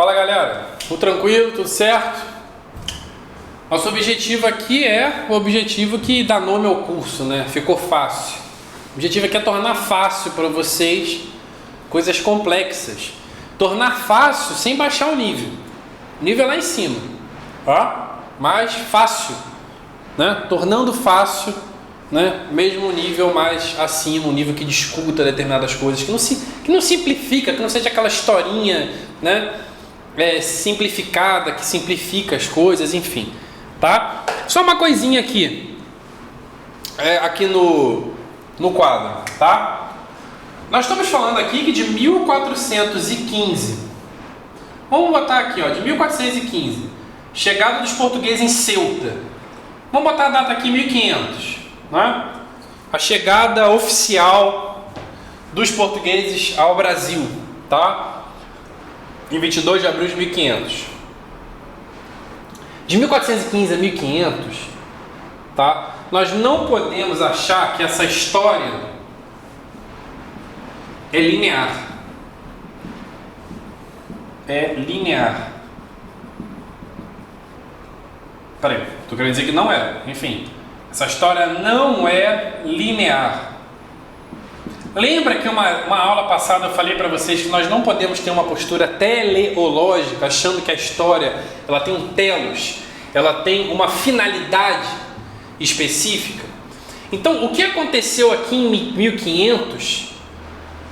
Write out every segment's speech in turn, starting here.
Fala galera, tudo tranquilo, tudo certo? Nosso objetivo aqui é o objetivo que dá nome ao curso, né? Ficou fácil. O objetivo aqui é tornar fácil para vocês coisas complexas. Tornar fácil sem baixar o nível. O nível é lá em cima, tá? Mas fácil, né? Tornando fácil, né? Mesmo um nível mais acima, um nível que discuta determinadas coisas, que não simplifica, que não seja aquela historinha, né? Simplificada, que simplifica as coisas, enfim, tá? Só uma coisinha aqui, aqui no quadro, tá? Nós estamos falando aqui que de 1415, vamos botar aqui, ó, de 1415, chegada dos portugueses em Ceuta, vamos botar a data aqui 1500, né? A chegada oficial dos portugueses ao Brasil, tá? Em 22 de abril de 1500. De 1415 a 1500, tá? Nós não podemos achar que essa história é linear. É linear. Peraí, tô querendo dizer que não é. Enfim, essa história não é linear. Lembra que uma aula passada eu falei para vocês que nós não podemos ter uma postura teleológica, achando que a história ela tem um telos, ela tem uma finalidade específica? Então, o que aconteceu aqui em 1500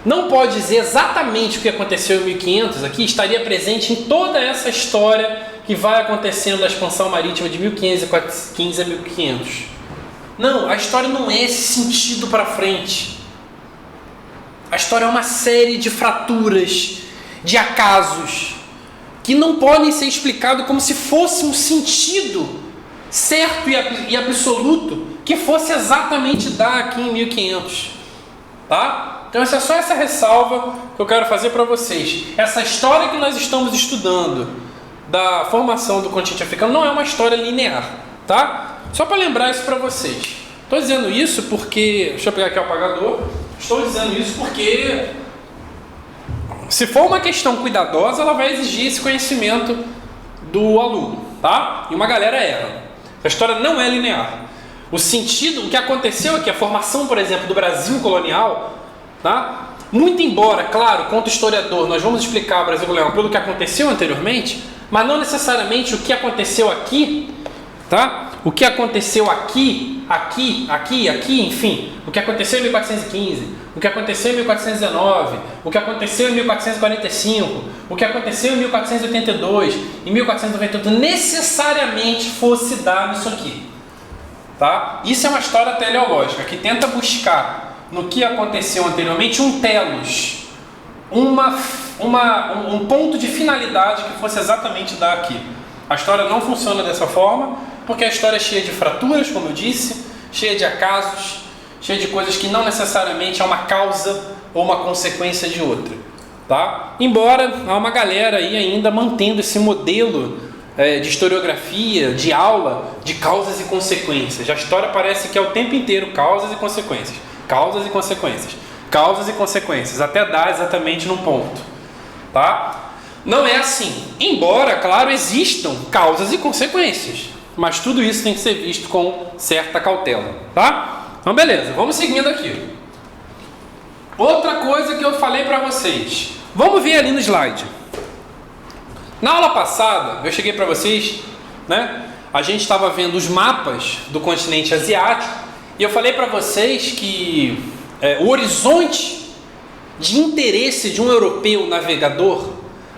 não pode dizer exatamente o que aconteceu em 1500 aqui, estaria presente em toda essa história que vai acontecendo da expansão marítima de 1515 a 1500. Não, a história não é esse sentido para frente. A história é uma série de fraturas, de acasos, que não podem ser explicados como se fosse um sentido certo e absoluto que fosse exatamente dar aqui em 1500. Tá? Então essa é só essa ressalva que eu quero fazer para vocês. Essa história que nós estamos estudando da formação do continente africano não é uma história linear. Tá? Só para lembrar isso para vocês. Estou dizendo isso porque... Deixa eu pegar aqui o apagador. Estou dizendo isso porque, se for uma questão cuidadosa, ela vai exigir esse conhecimento do aluno, tá? E uma galera erra. A história não é linear. O sentido, o que aconteceu aqui, a formação, por exemplo, do Brasil colonial, tá? Muito embora, claro, quanto historiador, nós vamos explicar o Brasil colonial pelo que aconteceu anteriormente, mas não necessariamente o que aconteceu aqui, tá? O que aconteceu aqui, enfim, o que aconteceu em 1415, o que aconteceu em 1419, o que aconteceu em 1445, o que aconteceu em 1482, em 1498, necessariamente fosse dado isso aqui, tá? Isso é uma história teleológica que tenta buscar no que aconteceu anteriormente um telos, um ponto de finalidade que fosse exatamente dar aqui. A história não funciona dessa forma, porque a história é cheia de fraturas, como eu disse, cheia de acasos, cheia de coisas que não necessariamente é uma causa ou uma consequência de outra, tá? Embora há uma galera aí ainda mantendo esse modelo de historiografia, de aula, de causas e consequências. A história parece que é o tempo inteiro causas e consequências, causas e consequências, causas e consequências, até dar exatamente num ponto, tá? Não é assim, embora, claro, existam causas e consequências, mas tudo isso tem que ser visto com certa cautela, tá? Então, beleza, vamos seguindo aqui. Outra coisa que eu falei para vocês, vamos ver ali no slide. Na aula passada, eu cheguei para vocês, né? A gente estava vendo os mapas do continente asiático e eu falei para vocês que o horizonte de interesse de um europeu navegador,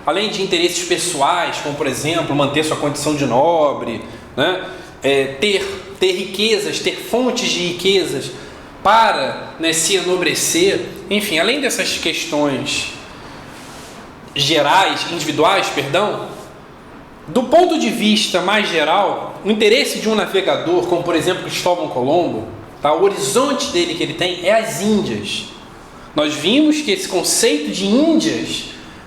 além de interesses pessoais, como por exemplo manter sua condição de nobre, né? Ter riquezas, ter fontes de riquezas para, né, se enobrecer, enfim, além dessas questões gerais, individuais, perdão, do ponto de vista mais geral, o interesse de um navegador, como por exemplo Cristóvão Colombo, tá? O horizonte dele que ele tem é as Índias. Nós vimos que esse conceito de Índias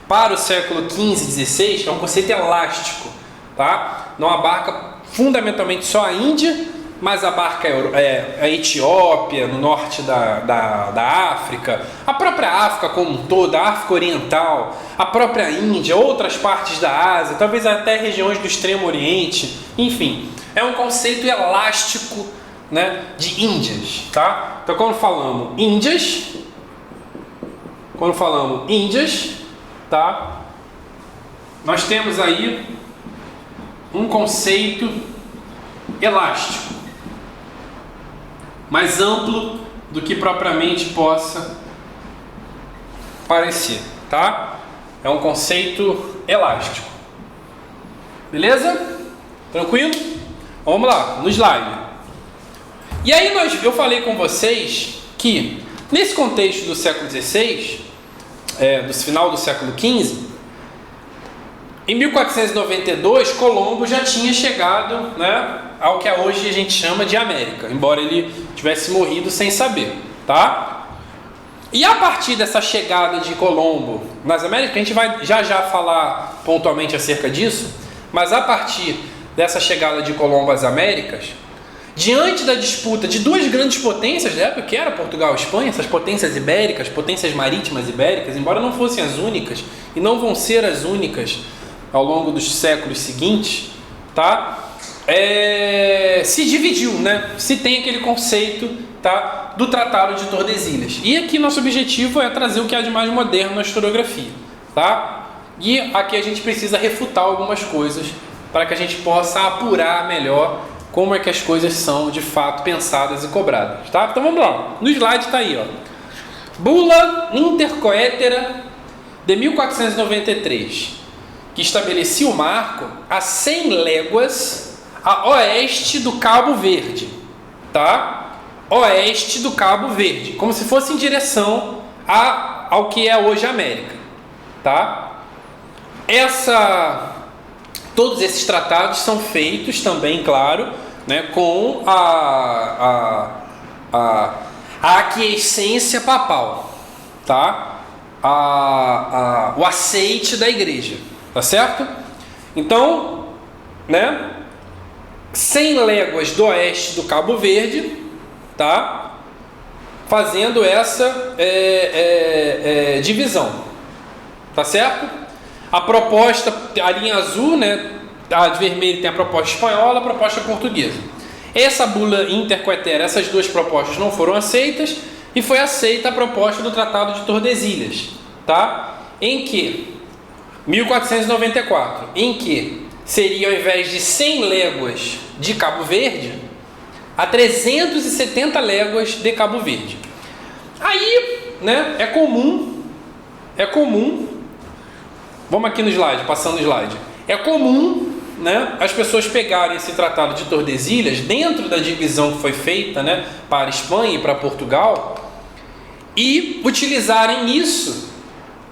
para o século XV e XVI é um conceito elástico, tá? Não abarca fundamentalmente só a Índia, mais abarca a Etiópia, no norte da África, a própria África como um todo, a África Oriental, a própria Índia, outras partes da Ásia, talvez até regiões do Extremo Oriente, enfim, é um conceito elástico, né, de Índias, tá? Então quando falamos Índias, tá? Nós temos aí um conceito elástico, mais amplo do que propriamente possa parecer, tá? É um conceito elástico. Beleza? Tranquilo? Vamos lá, no slide. E aí eu falei com vocês que nesse contexto do século XVI, do final do século XV, em 1492, Colombo já tinha chegado, né, ao que hoje a gente chama de América, embora ele tivesse morrido sem saber, tá? E a partir dessa chegada de Colombo nas Américas, a gente vai já falar pontualmente acerca disso, mas a partir dessa chegada de Colombo às Américas, diante da disputa de duas grandes potências da época, que era Portugal e Espanha, essas potências ibéricas, potências marítimas ibéricas, embora não fossem as únicas, e não vão ser as únicas ao longo dos séculos seguintes, tá? Se dividiu, né? Se tem aquele conceito, tá, do Tratado de Tordesilhas. E aqui nosso objetivo é trazer o que há de mais moderno na historiografia, tá? E aqui a gente precisa refutar algumas coisas para que a gente possa apurar melhor como é que as coisas são de fato pensadas e cobradas, tá? Então vamos lá. No slide está aí, ó. Bula Intercoetera de 1493, que estabelecia o marco a 100 léguas a oeste do Cabo Verde, tá? Oeste do Cabo Verde, como se fosse em direção ao que é hoje a América, tá? Todos esses tratados são feitos também, claro, né, com a aquiescência papal, tá? O aceite da igreja, tá certo? Então, né, 100 léguas do oeste do Cabo Verde, tá? Fazendo essa divisão, tá certo? A proposta, a linha azul, né, a de vermelho tem a proposta espanhola, a proposta portuguesa. Essa bula intercoetera, essas duas propostas não foram aceitas e foi aceita a proposta do Tratado de Tordesilhas, tá? Em que 1494, em que seria, ao invés de 100 léguas de Cabo Verde, a 370 léguas de Cabo Verde. Aí, né, é comum, vamos aqui no slide, passando o slide, é comum, né, as pessoas pegarem esse Tratado de Tordesilhas dentro da divisão que foi feita, né, para a Espanha e para Portugal e utilizarem isso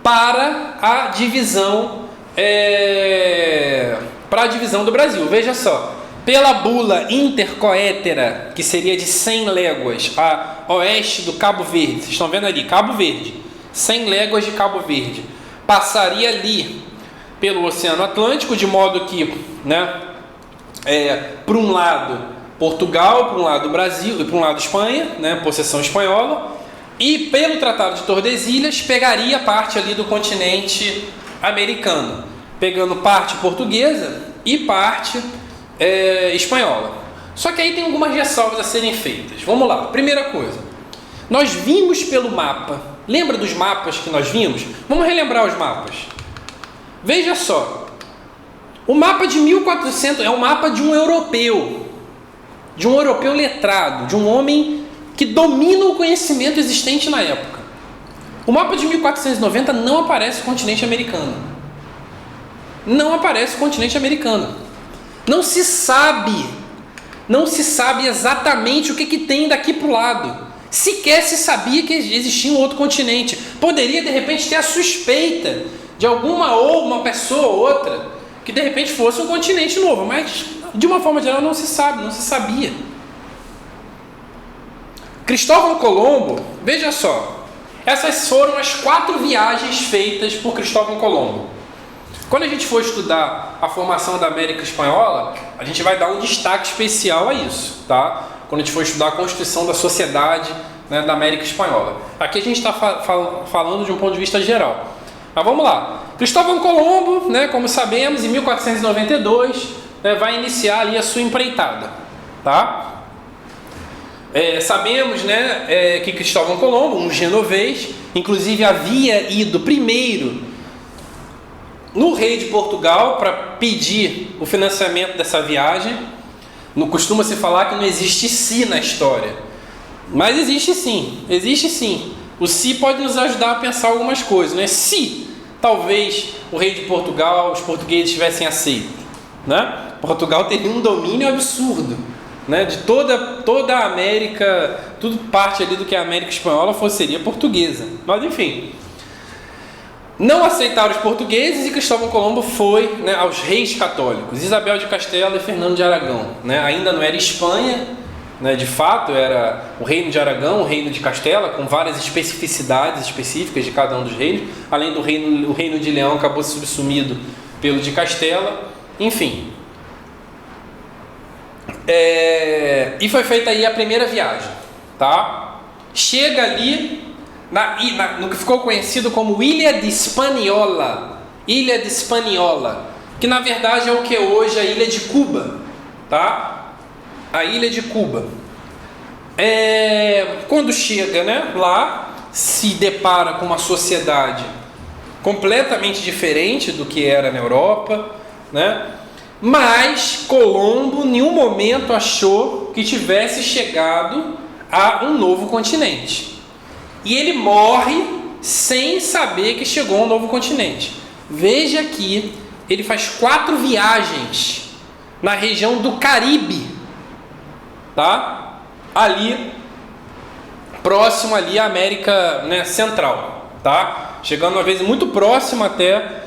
para a divisão do Brasil. Veja só, pela bula intercoetera, que seria de 100 léguas a oeste do Cabo Verde, vocês estão vendo ali, Cabo Verde, 100 léguas de Cabo Verde, passaria ali pelo Oceano Atlântico, de modo que, né, por um lado Portugal, por um lado Brasil e por um lado Espanha, né, possessão espanhola, e pelo Tratado de Tordesilhas pegaria parte ali do continente americano, pegando parte portuguesa e parte espanhola. Só que aí tem algumas ressalvas a serem feitas. Vamos lá. Primeira coisa, nós vimos pelo mapa. Lembra dos mapas que nós vimos? Vamos relembrar os mapas. Veja só, o mapa de 1400 é o mapa de um europeu letrado, de um homem que domina o conhecimento existente na época. O mapa de 1490 não aparece o continente americano. Não se sabe exatamente o que tem daqui para o lado. Sequer se sabia que existia um outro continente. Poderia, de repente, ter a suspeita de uma pessoa ou outra que, de repente, fosse um continente novo. Mas, de uma forma geral, não se sabia. Cristóvão Colombo, veja só, essas foram as 4 viagens feitas por Cristóvão Colombo. Quando a gente for estudar a formação da América Espanhola, a gente vai dar um destaque especial a isso, tá? Quando a gente for estudar a constituição da sociedade, né, da América Espanhola. Aqui a gente está falando de um ponto de vista geral. Mas vamos lá. Cristóvão Colombo, né, como sabemos, em 1492, né, vai iniciar ali a sua empreitada, tá? Sabemos, né, que Cristóvão Colombo, um genovês, inclusive havia ido primeiro no rei de Portugal para pedir o financiamento dessa viagem. Não costuma-se falar que não existe si na história, mas existe sim. O si pode nos ajudar a pensar algumas coisas, né? Se talvez o rei de Portugal, os portugueses tivessem aceito, né? Portugal teria um domínio absurdo, né? De toda a América, tudo parte ali do que a América Espanhola seria portuguesa. Mas enfim, não aceitaram os portugueses e Cristóvão Colombo foi, né, aos reis católicos, Isabel de Castela e Fernando de Aragão, né? Ainda não era Espanha, né, de fato era o reino de Aragão, o reino de Castela, com várias especificidades específicas de cada um dos reinos. Além do reino, o reino de Leão acabou subsumido pelo de Castela, enfim. E foi feita aí a primeira viagem, tá? Chega ali no que ficou conhecido como Ilha de Hispaniola, que na verdade é o que é hoje a Ilha de Cuba, tá? A Ilha de Cuba. Quando chega, né, lá, se depara com uma sociedade completamente diferente do que era na Europa, né? Mas Colombo em nenhum momento achou que tivesse chegado a um novo continente. E ele morre sem saber que chegou a um novo continente. Veja que ele faz 4 viagens na região do Caribe, tá? Ali, próximo ali à América, né, Central, tá? Chegando uma vez muito próximo até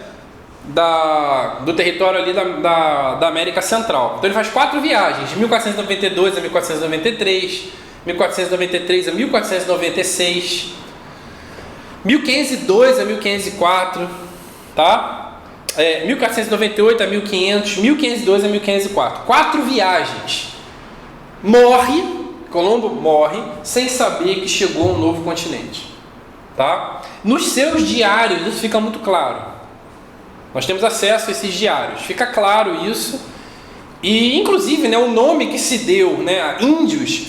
do território ali da América Central. Então ele faz 4 viagens, de 1492 a 1493, 1493 a 1496, 1502 a 1504, tá? 1498 a 1500, 1502 a 1504. 4 viagens. Colombo morre sem saber que chegou a um novo continente, tá? Nos seus diários isso fica muito claro. Nós temos acesso a esses diários, fica claro isso. E inclusive, né, o nome que se deu, né, a índios,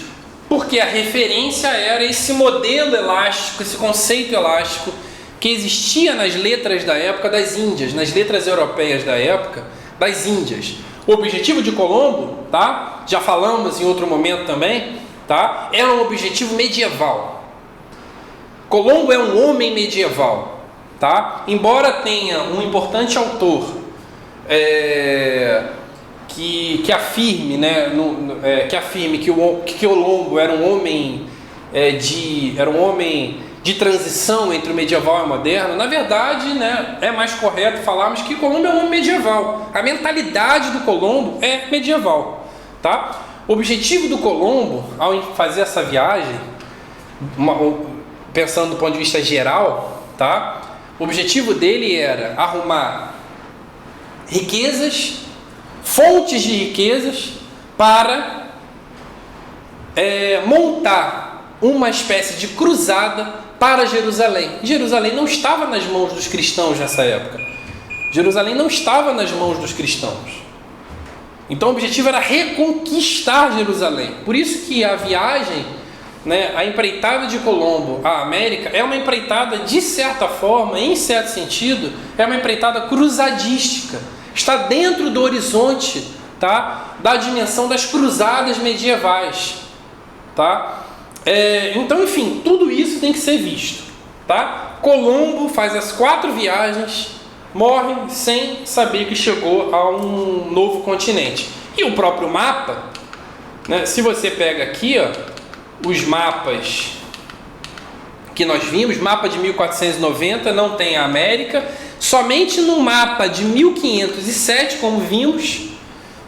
porque a referência era esse modelo elástico, esse conceito elástico que existia nas letras da época das Índias, nas letras europeias da época das Índias. O objetivo de Colombo, tá? Já falamos em outro momento também, tá? Era um objetivo medieval. Colombo é um homem medieval, tá? Embora tenha um importante autor que afirme, né, que Colombo era um homem de transição entre o medieval e o moderno, na verdade, né, é mais correto falarmos que Colombo é um homem medieval. A mentalidade do Colombo é medieval, tá? O objetivo do Colombo, ao fazer essa viagem, pensando do ponto de vista geral, tá? O objetivo dele era arrumar riquezas, fontes de riquezas, para montar uma espécie de cruzada para Jerusalém. Jerusalém não estava nas mãos dos cristãos nessa época. Jerusalém não estava nas mãos dos cristãos. Então o objetivo era reconquistar Jerusalém. Por isso que a viagem, né, a empreitada de Colombo à América é uma empreitada, de certa forma, em certo sentido, é uma empreitada cruzadística. Está dentro do horizonte, tá, da dimensão das cruzadas medievais, tá? Então, enfim, tudo isso tem que ser visto, tá? Colombo faz as 4 viagens, morre sem saber que chegou a um novo continente. E o próprio mapa, né, se você pega aqui, ó, os mapas que nós vimos, mapa de 1490 não tem a América, somente no mapa de 1507, como vimos,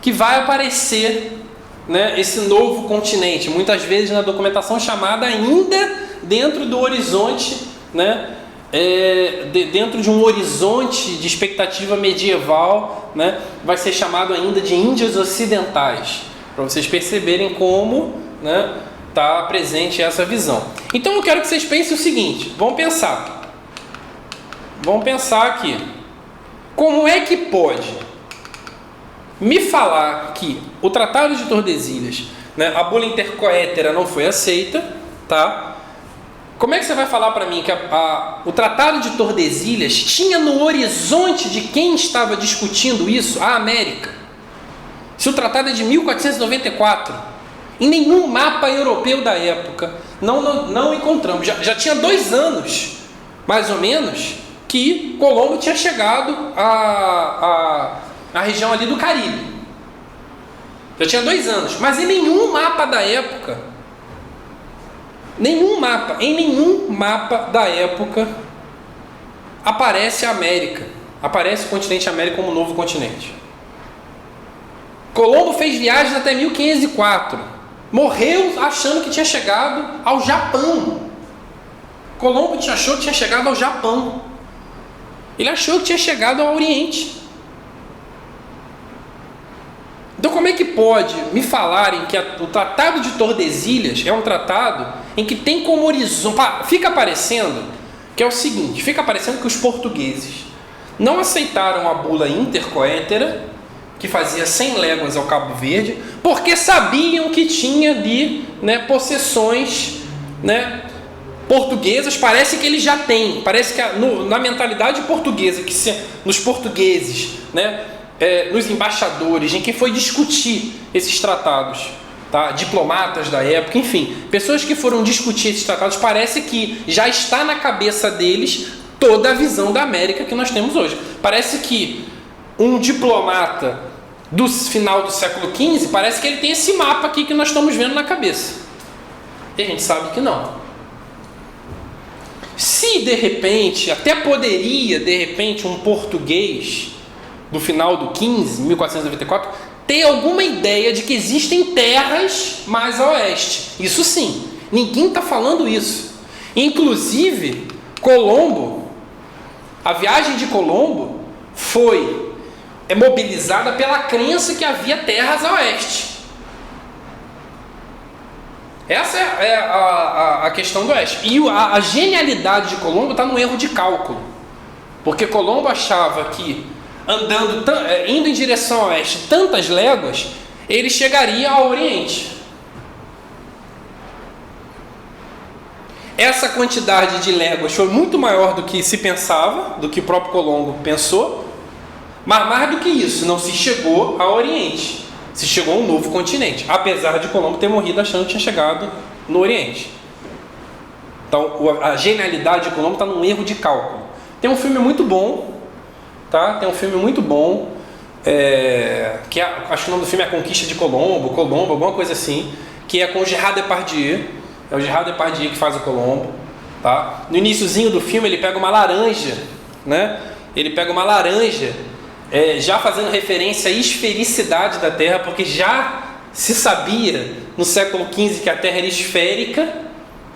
que vai aparecer, né, esse novo continente, muitas vezes na documentação chamada ainda dentro do horizonte, né, dentro de um horizonte de expectativa medieval, né, vai ser chamado ainda de Índias Ocidentais, para vocês perceberem como, né, está presente essa visão. Então eu quero que vocês pensem o seguinte, vamos pensar aqui, como é que pode me falar que o Tratado de Tordesilhas, né, a bula intercoétera não foi aceita, tá? Como é que você vai falar para mim que o Tratado de Tordesilhas tinha no horizonte de quem estava discutindo isso a América? Se o tratado é de 1494, em nenhum mapa europeu da época não encontramos. Já tinha 2 anos, mais ou menos, que Colombo tinha chegado à região ali do Caribe. Já tinha 2 anos, mas em nenhum mapa da época, em nenhum mapa da época aparece a América, aparece o continente América como um novo continente. Colombo fez viagens até 1504, morreu achando que tinha chegado ao Japão. Colombo achou que tinha chegado ao Japão, ele achou que tinha chegado ao Oriente. Então como é que pode me falarem que o Tratado de Tordesilhas é um tratado em que tem como horizonte, fica parecendo que é o seguinte, fica parecendo que os portugueses não aceitaram a bula intercoétera, que fazia 100 léguas ao Cabo Verde, porque sabiam que tinha ali, né, possessões, né, portuguesas. Parece que eles já têm, parece que na mentalidade portuguesa, nos portugueses, né, nos embaixadores, em quem foi discutir esses tratados, tá? Diplomatas da época, enfim, pessoas que foram discutir esses tratados, parece que já está na cabeça deles toda a visão da América que nós temos hoje. Parece que um diplomata do final do século XV, parece que ele tem esse mapa aqui que nós estamos vendo na cabeça. E a gente sabe que não. Se de repente, até poderia de repente um português do final do 15, 1494, ter alguma ideia de que existem terras mais a oeste. Isso sim, ninguém está falando isso. Inclusive, Colombo, a viagem de Colombo foi mobilizada pela crença que havia terras a oeste. Essa é a questão do oeste. E a genialidade de Colombo está no erro de cálculo. Porque Colombo achava que indo em direção ao oeste tantas léguas, ele chegaria ao Oriente. Essa quantidade de léguas foi muito maior do que se pensava, do que o próprio Colombo pensou, mas mais do que isso, não se chegou ao Oriente, se chegou a um novo continente, apesar de Colombo ter morrido achando que tinha chegado no Oriente. Então a genialidade de Colombo está num erro de cálculo. Tem um filme muito bom, tá? Tem um filme muito bom, acho que o nome do filme é A Conquista de Colombo, alguma coisa assim, que é com o Gerard Depardieu. É o Gerard Depardieu que faz o Colombo, tá? No iniciozinho do filme ele pega uma laranja, né? Ele pega uma laranja, já fazendo referência à esfericidade da Terra, porque já se sabia no século XV que a Terra era esférica,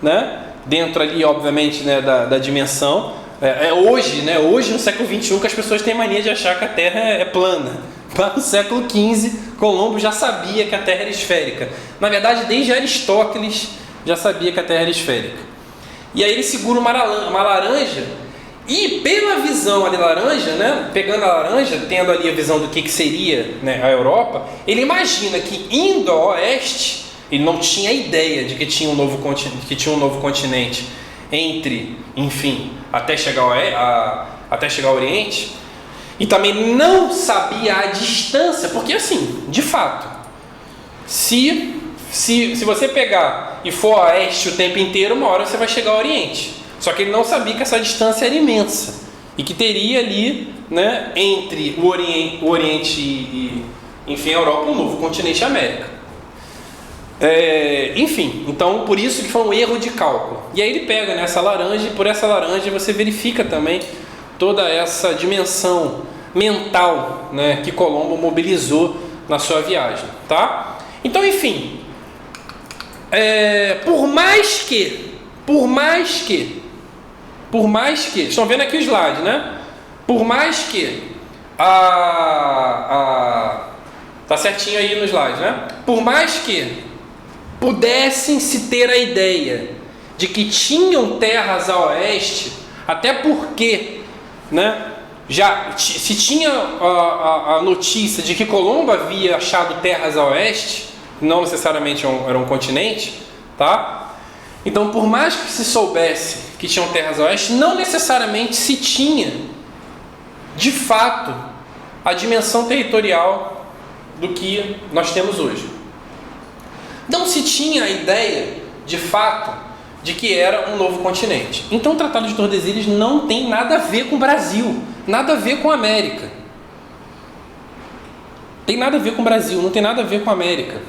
né? Dentro ali, obviamente, né, da dimensão. Hoje, né? Hoje no século XXI, que as pessoas têm mania de achar que a Terra é plana. Lá no século XV, Colombo já sabia que a Terra era esférica. Na verdade, desde Aristóteles já sabia que a Terra era esférica. E aí ele segura uma laranja, e pela visão ali laranja, né, pegando a laranja, tendo ali a visão do que seria, né, a Europa, ele imagina que indo ao oeste, ele não tinha ideia de que tinha um novo continente entre, enfim, até chegar ao Oriente, e também não sabia a distância, porque assim, de fato, se você pegar e for a oeste o tempo inteiro, uma hora você vai chegar ao Oriente. Só que ele não sabia que essa distância era imensa e que teria ali, né, entre o Oriente e enfim, a Europa, um novo continente América. Enfim, então por isso que foi um erro de cálculo. E aí ele pega nessa laranja, e por essa laranja você verifica também toda essa dimensão mental, né, que Colombo mobilizou na sua viagem, tá? Então, enfim, por mais que por mais que, estão vendo aqui o slide, né? Por mais que tá certinho aí no slide, né? Por mais que pudessem se ter a ideia de que tinham terras a oeste, até porque, né, já se tinha a notícia de que Colombo havia achado terras a oeste, não necessariamente era um continente, tá? Então, por mais que se soubesse que tinham terras a oeste, não necessariamente se tinha, de fato, a dimensão territorial do que nós temos hoje. Não se tinha a ideia, de fato, de que era um novo continente. Então o Tratado de Tordesilhas não tem nada a ver com o Brasil, nada a ver com a América. Tem nada a ver com o Brasil, não tem nada a ver com a América.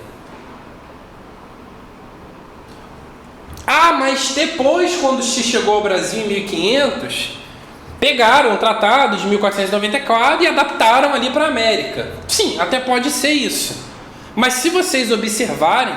Ah, mas depois, quando se chegou ao Brasil em 1500, pegaram o Tratado de 1494 e adaptaram ali para a América. Sim, até pode ser isso. Mas se vocês observarem,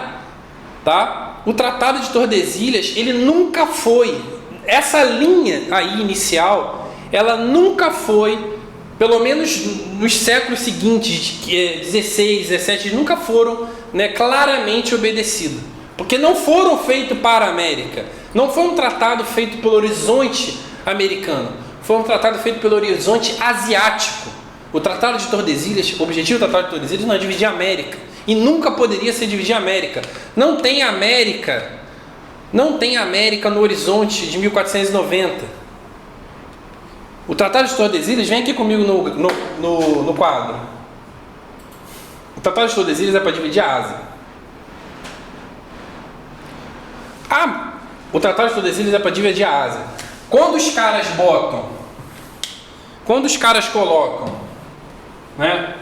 tá? O Tratado de Tordesilhas, ele nunca foi, essa linha aí inicial, ela nunca foi, pelo menos nos séculos seguintes, 16, 17, nunca foram, né, claramente obedecidos. Porque não foram feitos para a América. Não foi um tratado feito pelo horizonte americano. Foi um tratado feito pelo horizonte asiático. O Tratado de Tordesilhas, o objetivo do Tratado de Tordesilhas não é dividir a América. E nunca poderia ser dividir a América. Não tem América no horizonte de 1490. O Tratado de Tordesilhas, vem aqui comigo no quadro. O Tratado de Tordesilhas é para dividir a Ásia. O Tratado de Tordesilhas é para dividir a Ásia. Quando os colocam, né?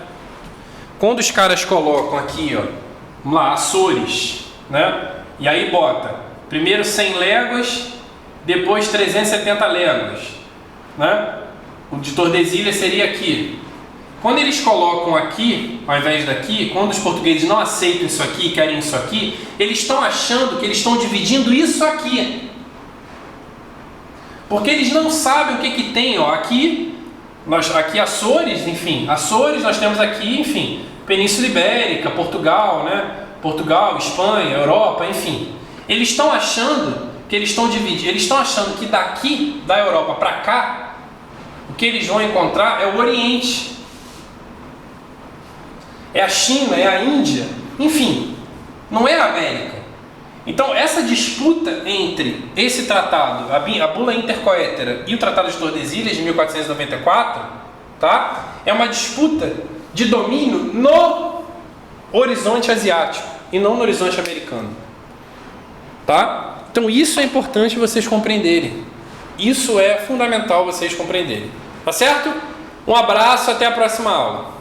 Quando os caras colocam aqui, ó, vamos lá, Açores, né? E aí bota primeiro 100 léguas, depois 370 léguas, né? O de Tordesilhas seria aqui. Quando eles colocam aqui, ao invés daqui, quando os portugueses não aceitam isso aqui, querem isso aqui, eles estão achando que eles estão dividindo isso aqui. Porque eles não sabem o que tem, ó, aqui Açores, enfim, Açores nós temos aqui, enfim, Península Ibérica, Portugal, né? Portugal, Espanha, Europa, enfim. Eles estão achando que eles estão dividindo, eles estão achando que daqui da Europa para cá, o que eles vão encontrar é o Oriente. É a China, é a Índia, enfim, não é a América. Então essa disputa entre esse tratado, a Bula Intercoetera e o Tratado de Tordesilhas de 1494, tá? É uma disputa de domínio no horizonte asiático e não no horizonte americano, tá? Então isso é importante vocês compreenderem. Isso é fundamental vocês compreenderem, tá certo? Um abraço, até a próxima aula.